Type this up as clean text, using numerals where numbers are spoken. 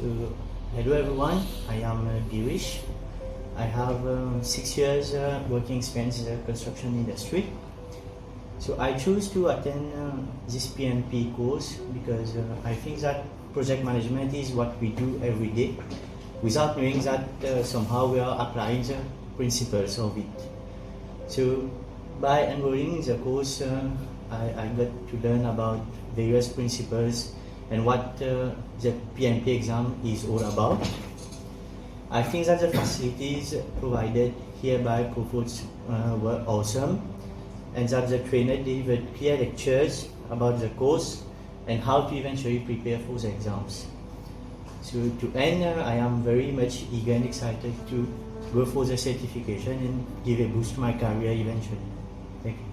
So, hello everyone, I am Girish. I have 6 years working experience in the construction industry. So I chose to attend this PMP course because I think that project management is what we do every day without knowing that somehow we are applying the principles of it. So by enrolling in the course, I got to learn about various principles and what the PMP exam is all about. I think that the facilities provided here by ProThoughts were awesome, and that the trainer delivered clear lectures about the course and how to eventually prepare for the exams. So to end, I am very much eager and excited to go for the certification and give a boost to my career eventually. Thank you.